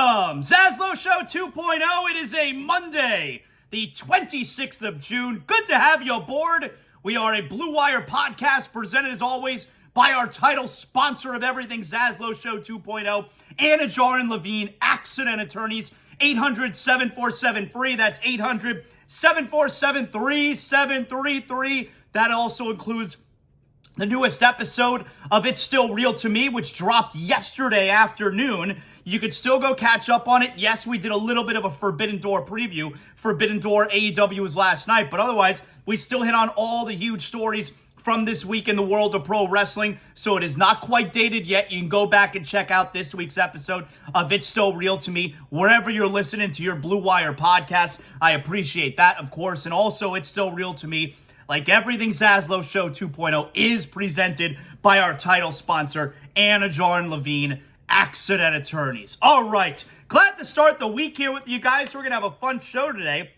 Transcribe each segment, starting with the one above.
Welcome! ZASLOW Show 2.0. It is a Monday, the 26th of June. Good to have you aboard. We are a Blue Wire podcast presented, as always, by our title sponsor of everything, ZASLOW Show 2.0, Anidjar and Levine, accident attorneys, 800-747-FREE. That's 800-747-3733. That also includes the newest episode of It's Still Real to Me, which dropped yesterday afternoon. You could still go catch up on it. Yes, we did a little bit of a Forbidden Door preview. Forbidden Door AEW was last night, but otherwise, we still hit on all the huge stories from this week in the world of pro wrestling, so it is not quite dated yet. You can go back and check out this week's episode of It's Still Real to Me, wherever you're listening to your Blue Wire podcast. I appreciate that, of course, and also It's Still Real to Me, like everything ZASLOW Show 2.0, is presented by our title sponsor, Anidjar and Levine, accident attorneys. All right, glad to start the week here with you guys. We're going to have a fun show today.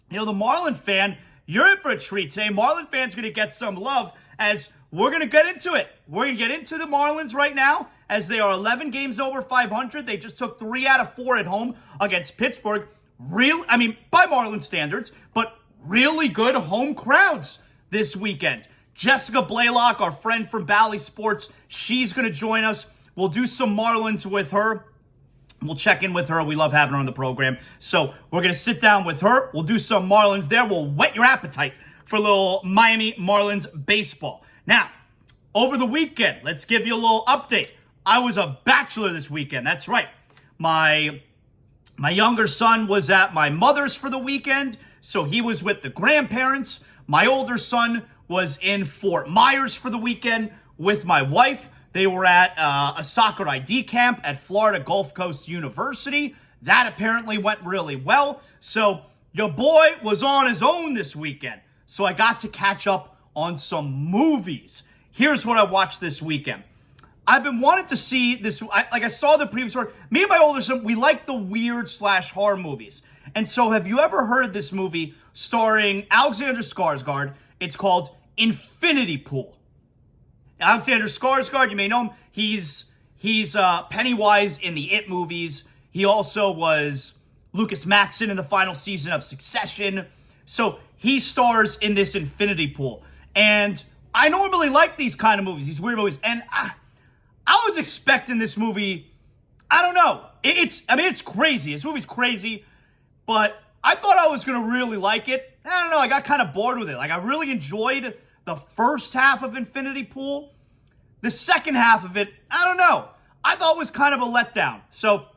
You know, the Marlin fan, you're in for a treat today. Marlin fans going to get some love as we're going to get into it. We're going to get into the Marlins right now as they are 11 games over 500. They just took 3 out of 4 at home against Pittsburgh. By Marlin standards, but really good home crowds this weekend. Jessica Blaylock, our friend from Bally Sports, she's going to join us. We'll do some Marlins with her. We'll check in with her. We love having her on the program. So we're going to sit down with her. We'll do some Marlins there. We'll whet your appetite for a little Miami Marlins baseball. Now, over the weekend, let's give you a little update. I was a bachelor this weekend. That's right. My younger son was at my mother's for the weekend, so he was with the grandparents. My older son was in Fort Myers for the weekend with my wife. They were at a soccer ID camp at Florida Gulf Coast University. That apparently went really well. So your boy was on his own this weekend. So I got to catch up on some movies. Here's what I watched this weekend. I've been wanting to see this. I saw the previous one. Me and my older son, we like the weird/horror movies. And so have you ever heard of this movie starring Alexander Skarsgård? It's called Infinity Pool. Alexander Skarsgård, you may know him. He's Pennywise in the It movies. He also was Lucas Matson in the final season of Succession. So he stars in this Infinity Pool. And I normally like these kind of movies, these weird movies. And I was expecting this movie, I don't know. It's crazy. This movie's crazy. But I thought I was going to really like it. I don't know. I got kind of bored with it. Like, I really enjoyed the first half of Infinity Pool. The second half of it, I don't know. I thought it was kind of a letdown. So,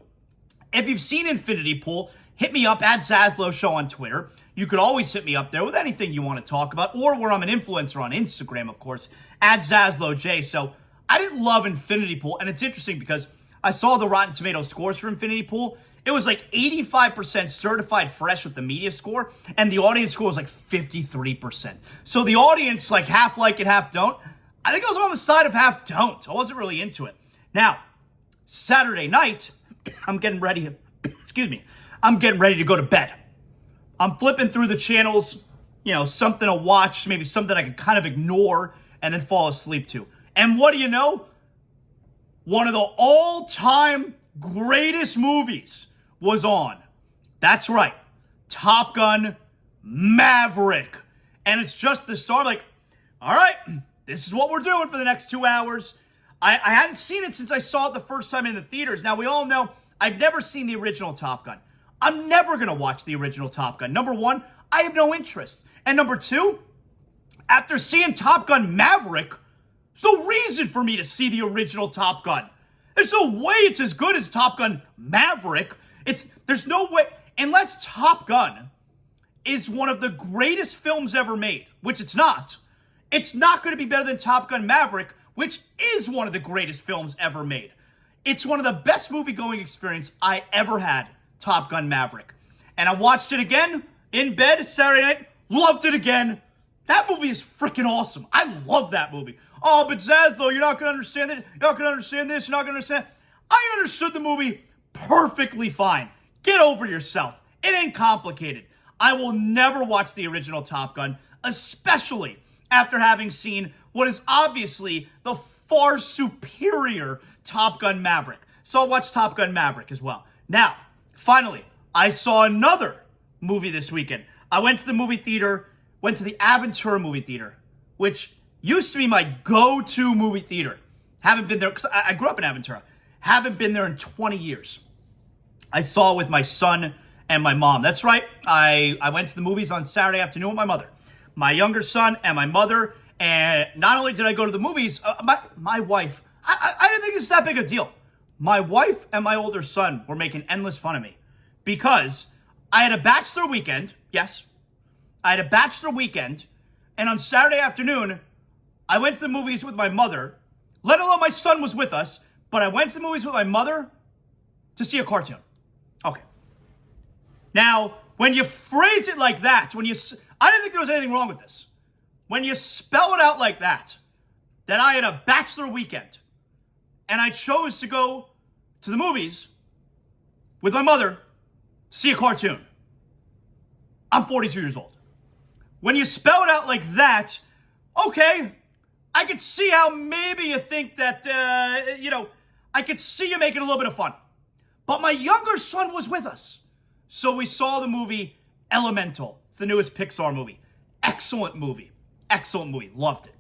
if you've seen Infinity Pool, hit me up at ZASLOW Show on Twitter. You could always hit me up there with anything you want to talk about, or where I'm an influencer on Instagram, of course, at ZASLOWJ. So, I didn't love Infinity Pool, and it's interesting because I saw the Rotten Tomatoes scores for Infinity Pool. It was like 85% certified fresh with the media score, and the audience score was like 53%. So the audience, like, half like it, half don't. I think I was on the side of half don't. I wasn't really into it. Now, Saturday night, I'm getting ready to go to bed. I'm flipping through the channels, something to watch, maybe something I can kind of ignore and then fall asleep to. And what do you know? One of the all-time greatest movies was on. That's right. Top Gun Maverick. And it's just the start. Like, all right, this is what we're doing for the next 2 hours. I hadn't seen it since I saw it the first time in the theaters. Now, we all know I've never seen the original Top Gun. I'm never going to watch the original Top Gun. Number one, I have no interest. And number two, after seeing Top Gun Maverick, there's no reason for me to see the original Top Gun. There's no way it's as good as Top Gun Maverick. There's no way, unless Top Gun is one of the greatest films ever made, which it's not. It's not going to be better than Top Gun Maverick, which is one of the greatest films ever made. It's one of the best movie-going experience I ever had, Top Gun Maverick. And I watched it again in bed Saturday night, loved it again. That movie is freaking awesome. I love that movie. Oh, but ZASLOW, you're not going to understand it. You're not going to understand this. You're not going to understand. I understood the movie perfectly fine. Get over yourself. It ain't complicated. I will never watch the original Top Gun, especially after having seen what is obviously the far superior Top Gun Maverick. So I'll watch Top Gun Maverick as well. Now, finally, I saw another movie this weekend. I went to the movie theater, went to the Aventura movie theater, which used to be my go-to movie theater. Haven't been there, because I grew up in Aventura. Haven't been there in 20 years. I saw it with my son and my mom. That's right. I went to the movies on Saturday afternoon with my mother. My younger son and my mother. And not only did I go to the movies, my wife, I didn't think it's that big a deal. My wife and my older son were making endless fun of me because I had a bachelor weekend. Yes, I had a bachelor weekend. And on Saturday afternoon, I went to the movies with my mother, let alone my son was with us, but I went to the movies with my mother to see a cartoon. Okay. Now, when you phrase it like that, I didn't think there was anything wrong with this. When you spell it out like that I had a bachelor weekend, and I chose to go to the movies with my mother to see a cartoon. I'm 42 years old. When you spell it out like that, okay, I could see how maybe you think that, I could see you making a little bit of fun. But my younger son was with us. So we saw the movie Elemental. It's the newest Pixar movie. Excellent movie. Excellent movie. Loved it.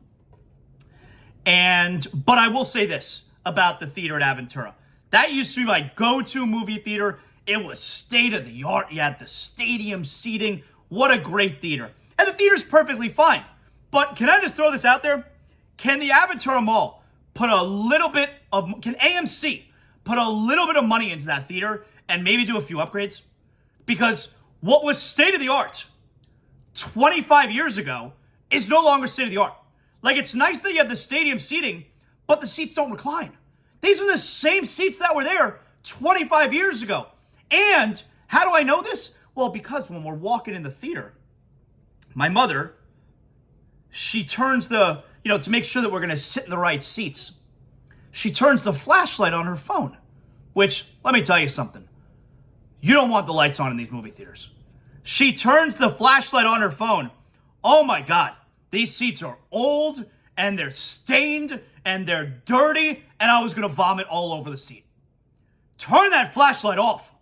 But I will say this about the theater at Aventura. That used to be my go-to movie theater. It was state of the art. You had the stadium seating. What a great theater. And the theater's perfectly fine. But can I just throw this out there? Can the Aventura Mall can AMC put a little bit of money into that theater and maybe do a few upgrades? Because what was state of the art 25 years ago is no longer state of the art. Like, it's nice that you have the stadium seating, but the seats don't recline. These are the same seats that were there 25 years ago. And how do I know this? Well, because when we're walking in the theater, my mother, she turns to make sure that we're going to sit in the right seats, she turns the flashlight on her phone, which, let me tell you something. You don't want the lights on in these movie theaters. She turns the flashlight on her phone. Oh my God, these seats are old and they're stained and they're dirty, and I was going to vomit all over the seat. Turn that flashlight off.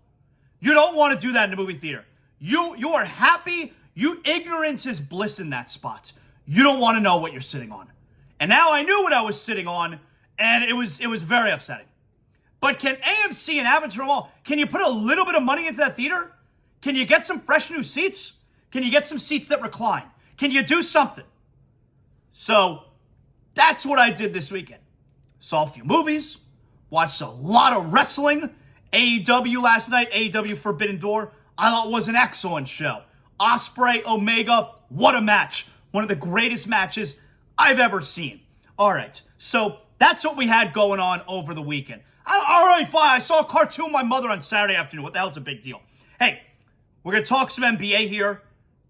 You don't want to do that in a movie theater. You are happy. Ignorance is bliss in that spot. You don't want to know what you're sitting on. And now I knew what I was sitting on, and it was very upsetting. But can AMC and Aventura Mall, can you put a little bit of money into that theater? Can you get some fresh new seats? Can you get some seats that recline? Can you do something? So that's what I did this weekend. Saw a few movies, watched a lot of wrestling. AEW last night, AEW Forbidden Door. I thought it was an excellent show. Ospreay, Omega, what a match. One of the greatest matches I've ever seen. All right, so that's what we had going on over the weekend. All right, fine. I saw a cartoon with my mother on Saturday afternoon. What the hell's a big deal? Hey, we're going to talk some NBA here.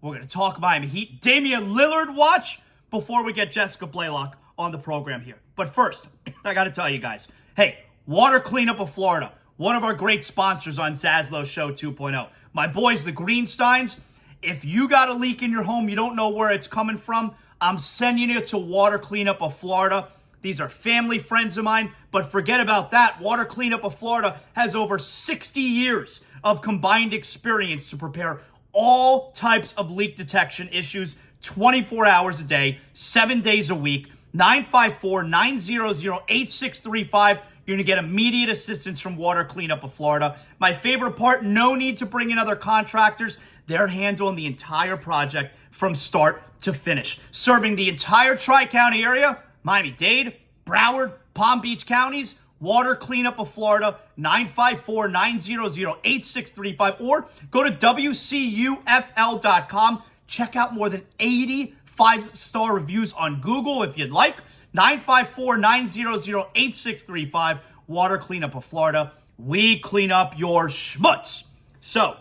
We're going to talk Miami Heat. Damian Lillard watch before we get Jessica Blaylock on the program here. But first, I got to tell you guys, hey, Water Cleanup of Florida, one of our great sponsors on ZASLOW Show 2.0. My boys, the Greensteins, if you got a leak in your home, you don't know where it's coming from, I'm sending you to Water Cleanup of Florida. These are family friends of mine, but forget about that. Water Cleanup of Florida has over 60 years of combined experience to prepare all types of leak detection issues 24 hours a day, 7 days a week. 954-900-8635. You're going to get immediate assistance from Water Cleanup of Florida. My favorite part, no need to bring in other contractors. They're handling the entire project from start to finish, serving the entire Tri-County area, Miami-Dade, Broward, Palm Beach counties. Water Cleanup of Florida, 954-900-8635, or go to WCUFL.com. Check out more than 80 5-star reviews on Google if you'd like. 954-900-8635, Water Cleanup of Florida. We clean up your schmutz. So,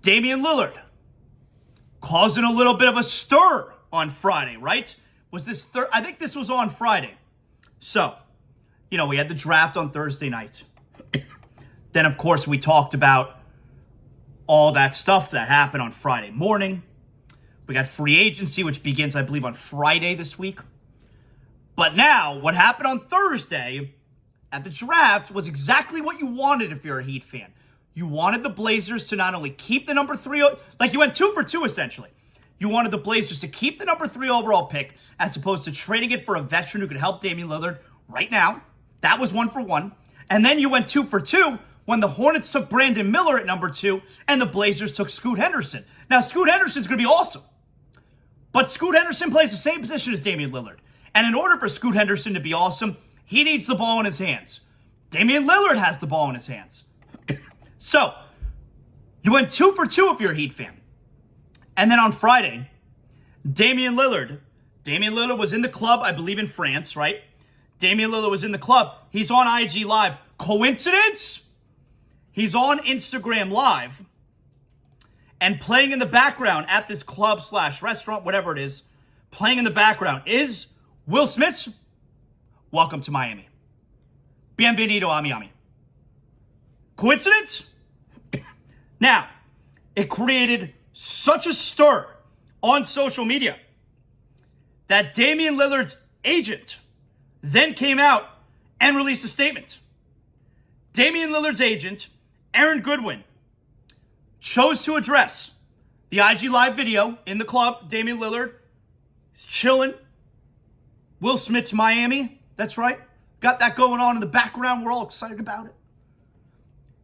Damian Lillard causing a little bit of a stir on Friday, right? Was this I think this was on Friday. So, we had the draft on Thursday night. Then, of course, we talked about all that stuff that happened on Friday morning. We got free agency, which begins, I believe, on Friday this week. But now, what happened on Thursday at the draft was exactly what you wanted if you're a Heat fan. You wanted the Blazers to not only keep the number 3, like you went 2 for 2 essentially. You wanted the Blazers to keep the number 3 overall pick as opposed to trading it for a veteran who could help Damian Lillard right now. That was 1 for 1. And then you went 2 for 2 when the Hornets took Brandon Miller at number 2 and the Blazers took Scoot Henderson. Now, Scoot Henderson's going to be awesome. But Scoot Henderson plays the same position as Damian Lillard. And in order for Scoot Henderson to be awesome, he needs the ball in his hands. Damian Lillard has the ball in his hands. So, you went 2 for 2 if you're a Heat fan. And then on Friday, Damian Lillard was in the club, I believe in France, right? Damian Lillard was in the club. He's on IG Live. Coincidence? He's on Instagram Live. And playing in the background at this club/restaurant, whatever it is, playing in the background is Will Smith's Welcome to Miami. Bienvenido a Miami. Coincidence? Now, it created such a stir on social media that Damian Lillard's agent then came out and released a statement. Damian Lillard's agent, Aaron Goodwin, chose to address the IG Live video in the club. Damian Lillard is chilling. Will Smith's Miami. That's right. Got that going on in the background. We're all excited about it.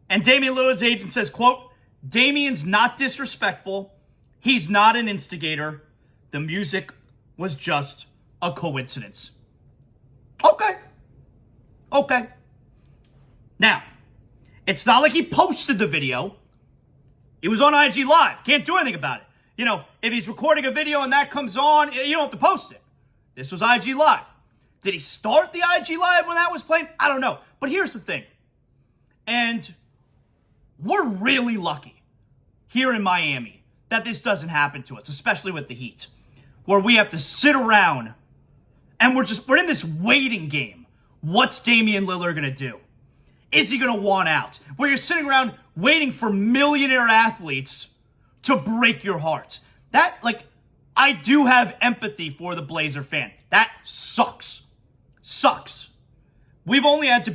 And Damian Lillard's agent says, quote, Damian's not disrespectful. He's not an instigator. The music was just a coincidence. Okay. Now, it's not like he posted the video. It was on IG Live. Can't do anything about it. You know, if he's recording a video and that comes on, you don't have to post it. This was IG Live. Did he start the IG Live when that was playing? I don't know. But here's the thing. And we're really lucky here in Miami that this doesn't happen to us, especially with the Heat, where we have to sit around and we're in this waiting game. What's Damian Lillard going to do? Is he going to want out? Where you're sitting around waiting for millionaire athletes to break your heart. I do have empathy for the Blazer fan. That sucks. We've only had to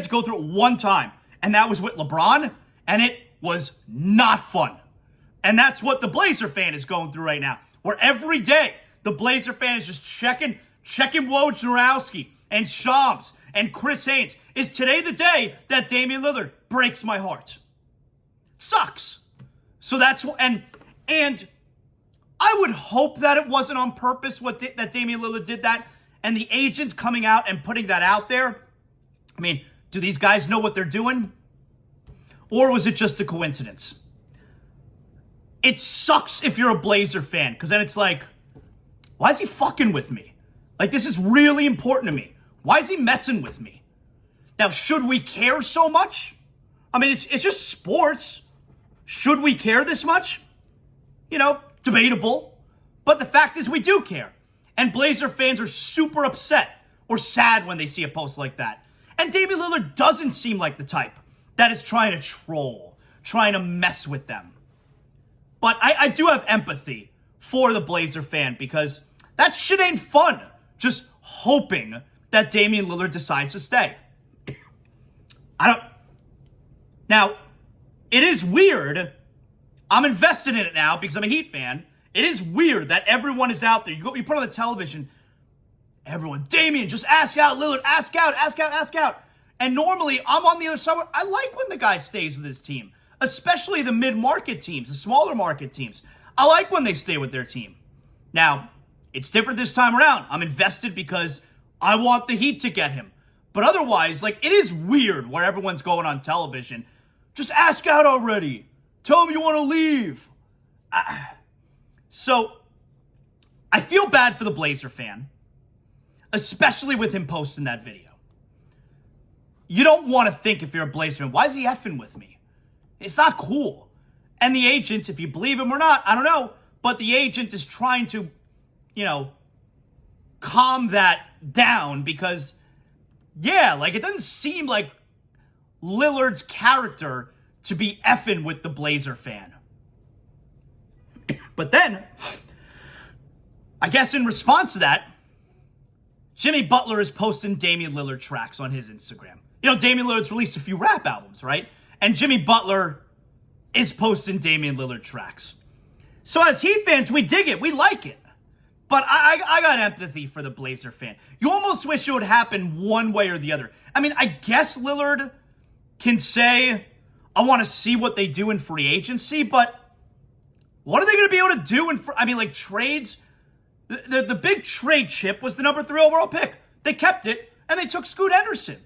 go through it one time, and that was with LeBron, and it was not fun. And that's what the Blazer fan is going through right now, where every day the Blazer fan is just checking Wojnarowski and Shams and Chris Haynes. Is today the day that Damian Lillard breaks my heart? Sucks. So that's what, and I would hope that it wasn't on purpose that Damian Lillard did that, and the agent coming out and putting that out there. I mean, do these guys know what they're doing? Or was it just a coincidence? It sucks if you're a Blazer fan, because then it's like, why is he fucking with me? Like, this is really important to me. Why is he messing with me? Now, should we care so much? I mean, it's just sports. Should we care this much? You know, debatable. But the fact is we do care. And Blazer fans are super upset or sad when they see a post like that. And Damian Lillard doesn't seem like the type that is trying to troll, trying to mess with them. But I do have empathy for the Blazer fan because that shit ain't fun. Just hoping that Damian Lillard decides to stay. Now, it is weird. I'm invested in it now because I'm a Heat fan. It is weird that everyone is out there. You put on the television, everyone, Damian, just ask out Lillard, ask out. And normally, I'm on the other side. I like when the guy stays with his team, especially the mid-market teams, the smaller market teams. I like when they stay with their team. Now, it's different this time around. I'm invested because I want the Heat to get him. But otherwise, it is weird where everyone's going on television. Just ask out already. Tell him you want to leave. So, I feel bad for the Blazer fan, especially with him posting that video. You don't want to think if you're a Blazer fan, why is he effing with me? It's not cool. And the agent, if you believe him or not, I don't know, but the agent is trying to, calm that down because, it doesn't seem like Lillard's character to be effing with the Blazer fan. But then, I guess in response to that, Jimmy Butler is posting Damian Lillard tracks on his Instagram. You know, Damian Lillard's released a few rap albums, right? And Jimmy Butler is posting Damian Lillard tracks. So as Heat fans, we dig it. We like it. But I got empathy for the Blazer fan. You almost wish it would happen one way or the other. I mean, I guess Lillard can say, I want to see what they do in free agency, but what are they going to be able to do in trades? The big trade chip was the number 3 overall pick. They kept it, and they took Scoot Henderson.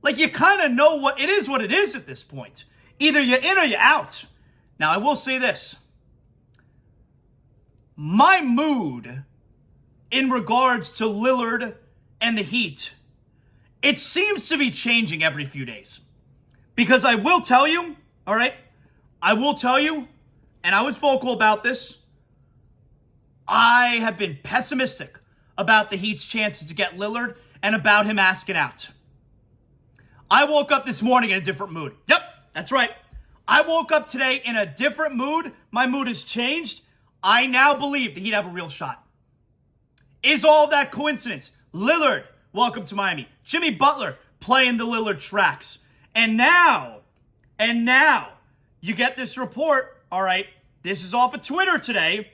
Like, you kind of know what it is at this point. Either you're in or you're out. Now, I will say this. My mood in regards to Lillard and the Heat, it seems to be changing every few days. Because I will tell you, all right, and I was vocal about this, I have been pessimistic about the Heat's chances to get Lillard and about him asking out. I woke up this morning in a different mood. Yep, that's right. I woke up today in a different mood. My mood has changed. I now believe that he'd have a real shot. Is all of that coincidence? Lillard, welcome to Miami. Jimmy Butler playing the Lillard tracks. And now, you get this report, all right, this is off of Twitter today.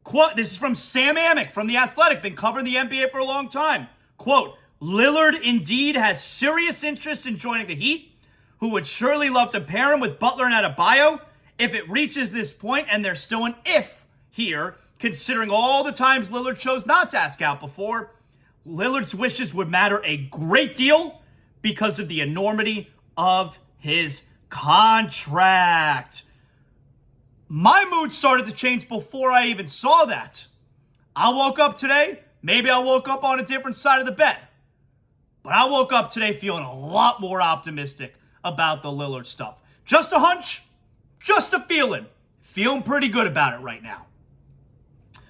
Quote, this is from Sam Amick from The Athletic, been covering the NBA for a long time. Quote, Lillard indeed has serious interest in joining the Heat, who would surely love to pair him with Butler and Adebayo. If it reaches this point, and there's still an if here, considering all the times Lillard chose not to ask out before, Lillard's wishes would matter a great deal because of the enormity of his contract. My mood started to change before I even saw that. I woke up today, maybe I woke up on a different side of the bed, but I woke up today feeling a lot more optimistic about the Lillard stuff. Just a hunch, just a feeling. Feeling pretty good about it right now.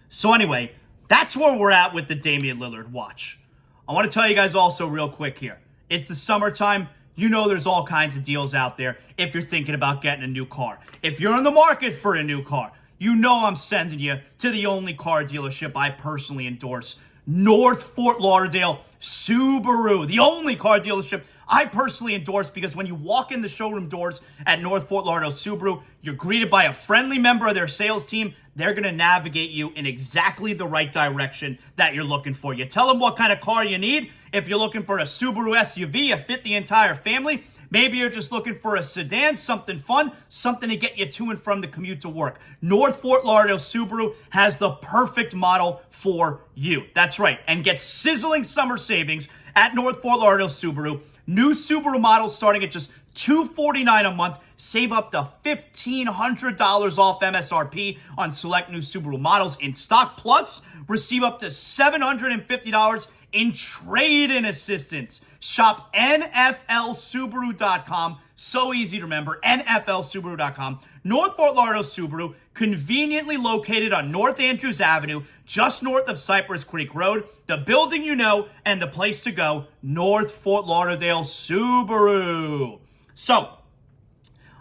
So anyway, that's where we're at with the Damian Lillard watch. I want to tell you guys also real quick here. It's the summertime. You know there's all kinds of deals out there if you're thinking about getting a new car. If you're in the market for a new car, you know I'm sending you to the only car dealership I personally endorse, North Fort Lauderdale Subaru, the only car dealership I personally endorse, because when you walk in the showroom doors at North Fort Lauderdale Subaru, you're greeted by a friendly member of their sales team. They're going to navigate you in exactly the right direction that you're looking for. You tell them what kind of car you need. If you're looking for a Subaru SUV, a fit the entire family. Maybe you're just looking for a sedan, something fun, something to get you to and from the commute to work. North Fort Lauderdale Subaru has the perfect model for you. That's right. And get sizzling summer savings at North Fort Lauderdale Subaru. New Subaru models starting at just $249 a month. Save up to $1,500 off MSRP on select new Subaru models in stock. Plus, receive up to $750 in trade-in assistance. Shop NFLSubaru.com. So easy to remember, NFLSubaru.com. North Fort Lauderdale Subaru, conveniently located on North Andrews Avenue, just north of Cypress Creek Road. The building you know and the place to go, North Fort Lauderdale Subaru. So,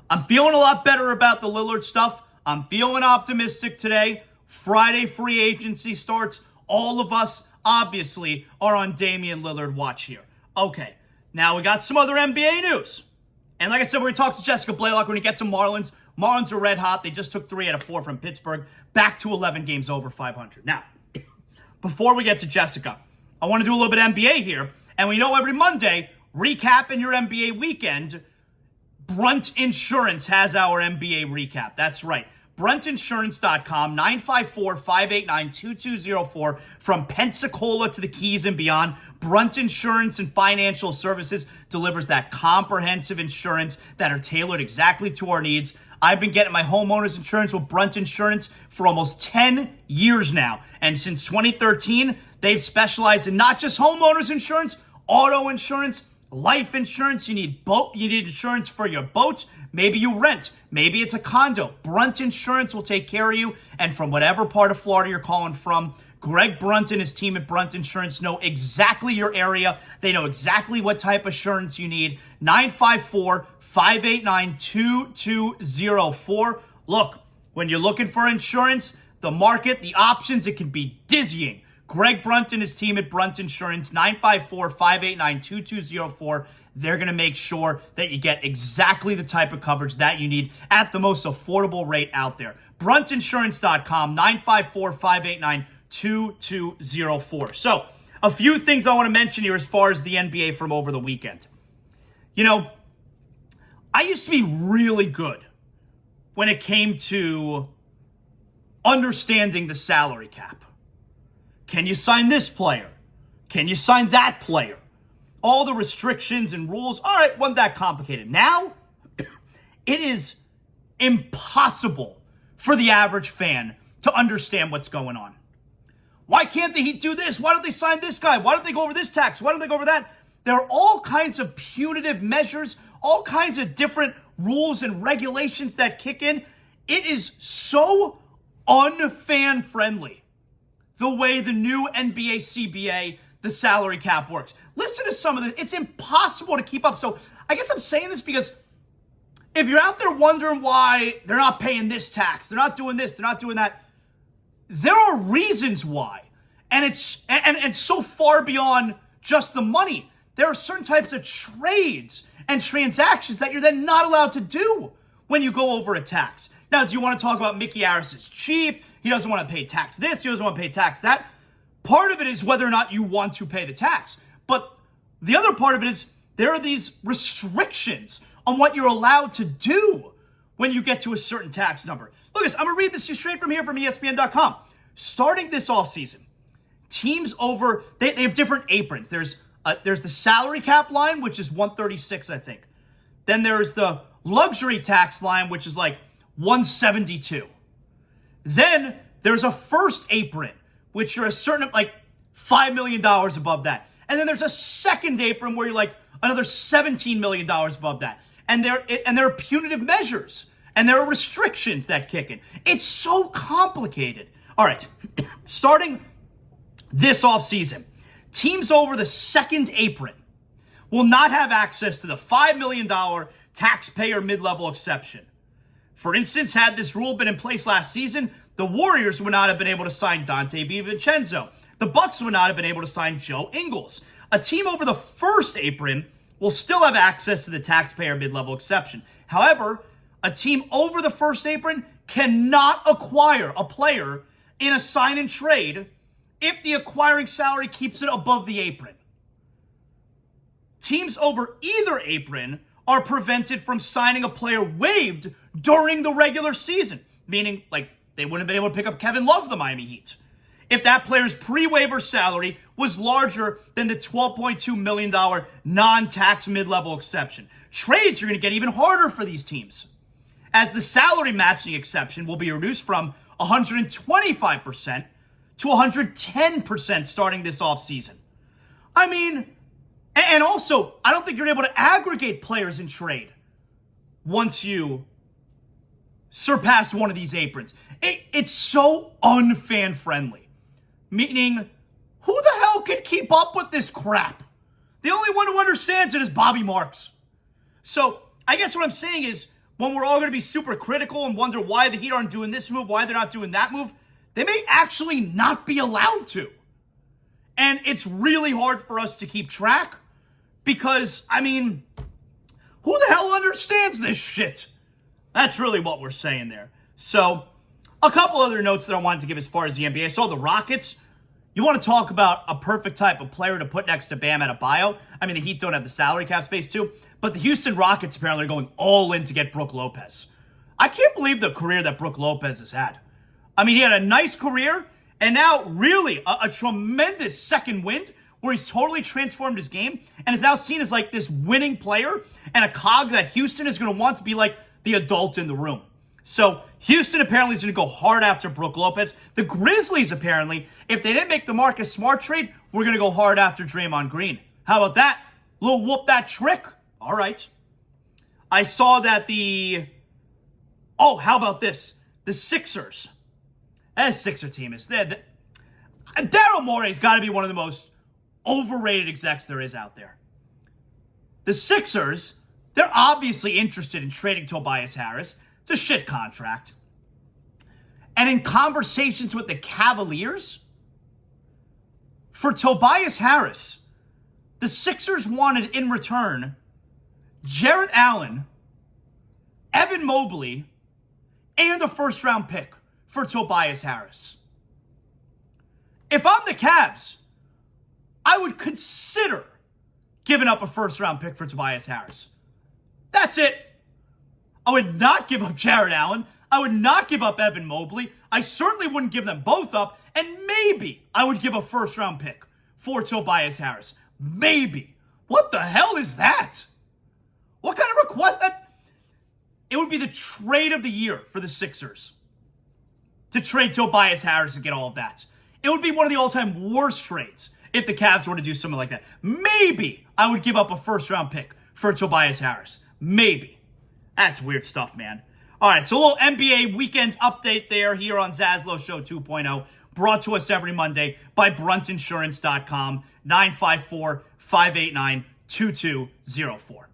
I'm feeling a lot better about the Lillard stuff. I'm feeling optimistic today. Friday free agency starts. All of us, obviously, are on Damian Lillard watch here. Okay, now we got some other NBA news. And like I said, we're going to talk to Jessica Blaylock when we get to Marlins. Marlins are red hot. They just took 3 out of 4 from Pittsburgh, back to 11 games over 500. Now, before we get to Jessica, I want to do a little bit of NBA here. And we know every Monday, recapping your NBA weekend, Brunt Insurance has our NBA recap. That's right. BruntInsurance.com, 954-589-2204. From Pensacola to the Keys and beyond, Brunt Insurance and Financial Services delivers that comprehensive insurance that are tailored exactly to our needs. I've been getting my homeowner's insurance with Brunt Insurance for almost 10 years now. And since 2013, they've specialized in not just homeowner's insurance, auto insurance, life insurance. You need insurance for your boat. Maybe you rent. Maybe it's a condo. Brunt Insurance will take care of you. And from whatever part of Florida you're calling from, Greg Brunt and his team at Brunt Insurance know exactly your area. They know exactly what type of insurance you need. 954-589-2204. Look, when you're looking for insurance, the market, the options, it can be dizzying. Greg Brunt and his team at Brunt Insurance, 954-589-2204. They're going to make sure that you get exactly the type of coverage that you need at the most affordable rate out there. Bruntinsurance.com, 954-589-2204. So, a few things I want to mention here as far as the NBA from over the weekend. You know, I used to be really good when it came to understanding the salary cap. Can you sign this player? Can you sign that player? All the restrictions and rules. All right, wasn't that complicated. Now, it is impossible for the average fan to understand what's going on. Why can't the Heat do this? Why don't they sign this guy? Why don't they go over this tax? Why don't they go over that? There are all kinds of punitive measures, all kinds of different rules and regulations that kick in. It is so unfan friendly the way the new NBA CBA, the salary cap works. Listen to some of it. It's impossible to keep up. So I guess I'm saying this because if you're out there wondering why they're not paying this tax, they're not doing this, they're not doing that, there are reasons why. And it's so far beyond just the money. There are certain types of trades and transactions that you're then not allowed to do when you go over a tax. Now, do you want to talk about Mickey Harris is cheap? He doesn't want to pay tax this. He doesn't want to pay tax that. Part of it is whether or not you want to pay the tax. But the other part of it is there are these restrictions on what you're allowed to do when you get to a certain tax number. Look, I'm going to read this to you straight from here from ESPN.com. Starting this offseason, teams over, they have different aprons. There's the salary cap line, which is 136, I think. Then there's the luxury tax line, which is like 172. Then there's a first apron, which you're a certain, like $5 million above that. And then there's a second apron where you're like another $17 million above that. And there are punitive measures. And there are restrictions that kick in. It's so complicated. All right, starting this offseason, teams over the second apron will not have access to the $5 million taxpayer mid-level exception. For instance, had this rule been in place last season, the Warriors would not have been able to sign Dante DiVincenzo. The Bucks would not have been able to sign Joe Ingles. A team over the first apron will still have access to the taxpayer mid-level exception. However, a team over the first apron cannot acquire a player in a sign and trade if the acquiring salary keeps it above the apron. Teams over either apron are prevented from signing a player waived during the regular season, meaning like they wouldn't have been able to pick up Kevin Love of the Miami Heat if that player's pre-waiver salary was larger than the $12.2 million non-tax mid-level exception. Trades are going to get even harder for these teams, as the salary matching exception will be reduced from 125% to 110% starting this offseason. I mean, and also, I don't think you're able to aggregate players in trade once you surpass one of these aprons. It's so unfan friendly. Meaning, who the hell can keep up with this crap? The only one who understands it is Bobby Marks. So, I guess what I'm saying is, when we're all going to be super critical and wonder why the Heat aren't doing this move, why they're not doing that move, they may actually not be allowed to. And it's really hard for us to keep track because, I mean, who the hell understands this shit? That's really what we're saying there. So, a couple other notes that I wanted to give as far as the NBA. I saw the Rockets. You want to talk about a perfect type of player to put next to Bam Adebayo? I mean, the Heat don't have the salary cap space too. But the Houston Rockets apparently are going all in to get Brook Lopez. I can't believe the career that Brook Lopez has had. I mean, he had a nice career, and now really a tremendous second wind where he's totally transformed his game and is now seen as like this winning player and a cog that Houston is going to want to be like the adult in the room. So Houston apparently is going to go hard after Brook Lopez. The Grizzlies apparently, if they didn't make the Marcus Smart trade, we're going to go hard after Draymond Green. How about that? Little whoop that trick. All right. I saw that how about this? The Sixers. That Sixer team is there. Daryl Morey's got to be one of the most overrated execs there is out there. The Sixers, they're obviously interested in trading Tobias Harris. It's a shit contract. And in conversations with the Cavaliers, For Tobias Harris, the Sixers wanted in return Jarrett Allen, Evan Mobley, and a first-round pick for Tobias Harris. If I'm the Cavs, I would consider giving up a first-round pick for Tobias Harris. That's it. I would not give up Jarrett Allen. I would not give up Evan Mobley. I certainly wouldn't give them both up. And maybe I would give a first-round pick for Tobias Harris. Maybe. What the hell is that? What kind of request? It would be the trade of the year for the Sixers to trade Tobias Harris and get all of that. It would be one of the all-time worst trades if the Cavs were to do something like that. Maybe I would give up a first-round pick for Tobias Harris. Maybe. That's weird stuff, man. All right, so a little NBA weekend update there here on ZASLOW Show 2.0, brought to us every Monday by BruntInsurance.com, 954-589-2204.